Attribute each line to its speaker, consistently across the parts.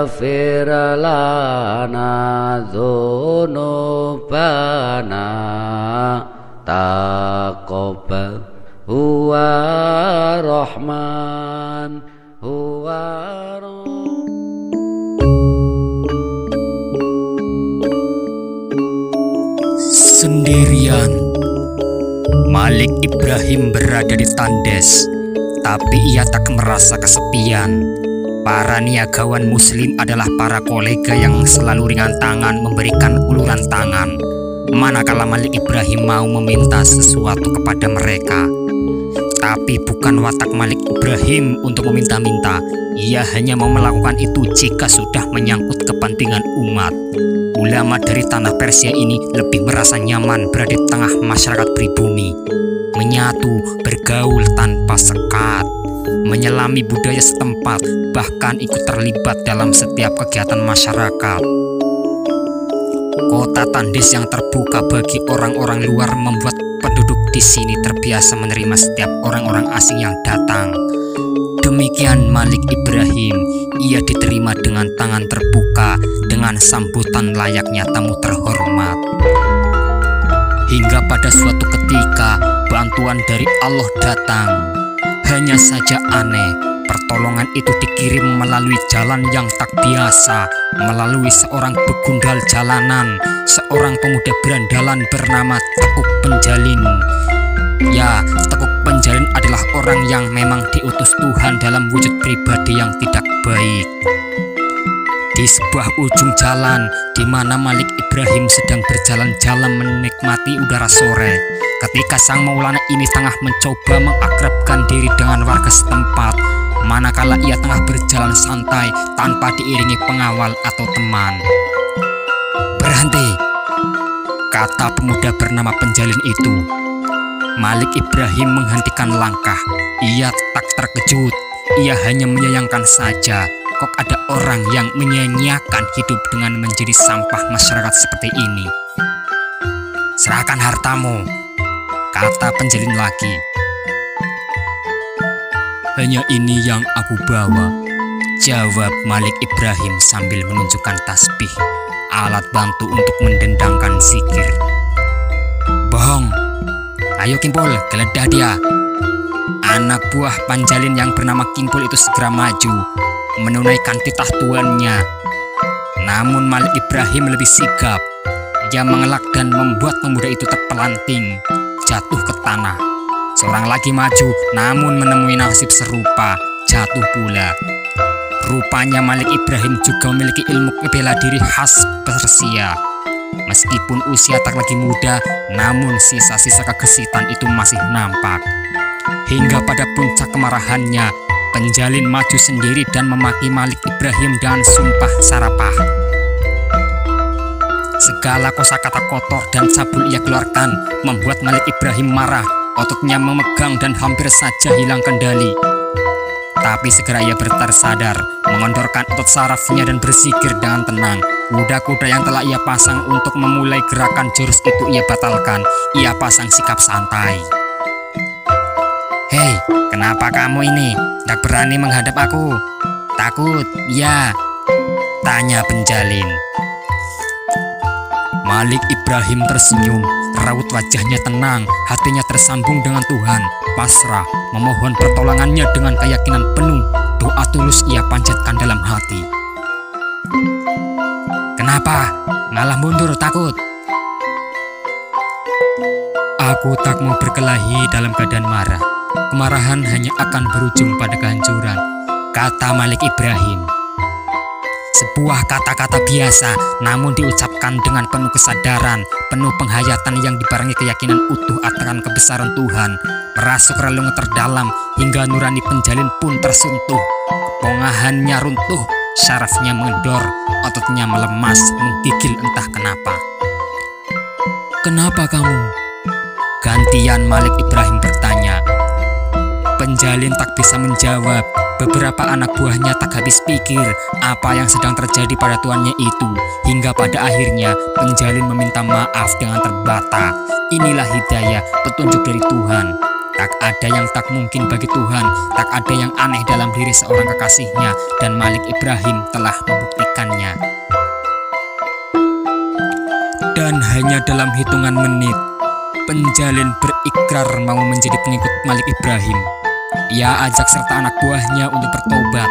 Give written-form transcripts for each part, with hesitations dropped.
Speaker 1: waghfir lana dzunubana taqabbal huwa rahman huwa
Speaker 2: Sendirian, Malik Ibrahim berada di tandes, tapi ia tak merasa kesepian. Para niagawan muslim adalah para kolega yang selalu ringan tangan memberikan uluran tangan manakala Malik Ibrahim mau meminta sesuatu kepada mereka. Tapi bukan watak Malik Ibrahim untuk meminta-minta. Ia hanya mau melakukan itu jika sudah menyangkut kepentingan umat. Ulama dari tanah Persia ini lebih merasa nyaman berada di tengah masyarakat pribumi, menyatu, bergaul tanpa sekat, menyelami budaya setempat, bahkan ikut terlibat dalam setiap kegiatan masyarakat. Kota Tandes yang terbuka bagi orang-orang luar membuat penduduk di sini terbiasa menerima setiap orang-orang asing yang datang. Demikian Malik Ibrahim, ia diterima dengan tangan terbuka, dengan sambutan layaknya tamu terhormat. Hingga pada suatu ketika bantuan dari Allah datang. Hanya saja aneh, pertolongan itu dikirim melalui jalan yang tak biasa, melalui seorang begundal jalanan, seorang pemuda berandalan bernama Tekuk Penjalin. Ya, Tekuk Penjalin adalah orang yang memang diutus Tuhan dalam wujud pribadi yang tidak baik. Di sebuah ujung jalan di mana Malik Ibrahim sedang berjalan-jalan menikmati udara sore, ketika sang Maulana ini tengah mencoba mengakrabkan diri dengan warga setempat, manakala ia tengah berjalan santai tanpa diiringi pengawal atau teman. "Berhenti," kata pemuda bernama Penjalin itu. Malik Ibrahim menghentikan langkah. Ia tak terkejut, ia hanya menyayangkan saja. Kok ada orang yang menyia-nyiakan hidup dengan menjadi sampah masyarakat seperti ini? "Serahkan hartamu," kata Penjalin lagi. "Hanya ini yang aku bawa," jawab Malik Ibrahim sambil menunjukkan tasbih, alat bantu untuk mendendangkan zikir. "Bohong. Ayo Kimpul, geledah dia." Anak buah Penjalin yang bernama Kimpul itu segera maju, menunaikan titah tuannya. Namun Malik Ibrahim lebih sigap. Ia mengelak dan membuat pemuda itu terpelanting, jatuh ke tanah. Seorang lagi maju, namun menemui nasib serupa, jatuh pula. Rupanya Malik Ibrahim juga memiliki ilmu bela diri khas Persia. Meskipun usia tak lagi muda, namun sisa-sisa kegesitan itu masih nampak. Hingga pada puncak kemarahannya, Penjalin maju sendiri dan memaki Malik Ibrahim dengan sumpah sarapah. Segala kosakata kotor dan cabul ia keluarkan membuat Malik Ibrahim marah. Ototnya memegang dan hampir saja hilang kendali. Tapi segera ia tersadar, mengendorkan otot sarafnya dan berzikir dengan tenang. Kuda-kuda yang telah ia pasang untuk memulai gerakan jurus itu ia batalkan. Ia pasang sikap santai. "Hei, kenapa kamu ini? Tak berani menghadap aku? Takut, ya?" tanya Penjalin. Malik Ibrahim tersenyum, raut wajahnya tenang, hatinya tersambung dengan Tuhan, pasrah, memohon pertolongannya dengan keyakinan penuh. Doa tulus ia panjatkan dalam hati. "Kenapa? Malah mundur, takut?" "Aku tak mau berkelahi dalam keadaan marah. Kemarahan hanya akan berujung pada kehancuran," kata Malik Ibrahim. Sebuah kata-kata biasa, namun diucapkan dengan penuh kesadaran, penuh penghayatan yang dibarengi keyakinan utuh akan kebesaran Tuhan, merasuk relung terdalam hingga nurani Penjalin pun tersentuh. Pongahannya runtuh, syarafnya mengendor, ototnya melemas, menggigil entah kenapa. "Kenapa kamu?" gantian Malik Ibrahim bertanya. Penjalin tak bisa menjawab. Beberapa anak buahnya tak habis pikir apa yang sedang terjadi pada tuannya itu. Hingga pada akhirnya Penjalin meminta maaf dengan terbata. Inilah hidayah, petunjuk dari Tuhan. Tak ada yang tak mungkin bagi Tuhan, tak ada yang aneh dalam diri seorang kekasihnya, dan Malik Ibrahim telah membuktikannya. Dan hanya dalam hitungan menit, penjalin berikrar mau menjadi pengikut Malik Ibrahim. Ia ajak serta anak buahnya untuk bertobat,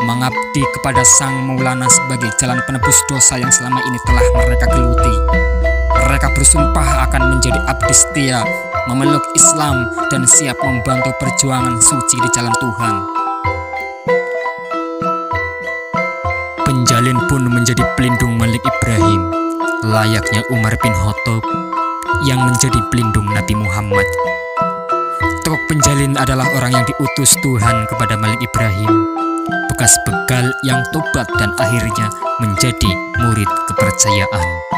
Speaker 2: mengabdi kepada Sang Maulana sebagai jalan penebus dosa yang selama ini telah mereka geluti. Mereka bersumpah akan menjadi abdi setia, memeluk Islam, dan siap membantu perjuangan suci di jalan Tuhan. Penjalin pun menjadi pelindung Malik Ibrahim, layaknya Umar bin Khattab yang menjadi pelindung Nabi Muhammad. Tok penjalin adalah orang yang diutus Tuhan kepada Malik Ibrahim, bekas begal yang tobat dan akhirnya menjadi murid kepercayaan.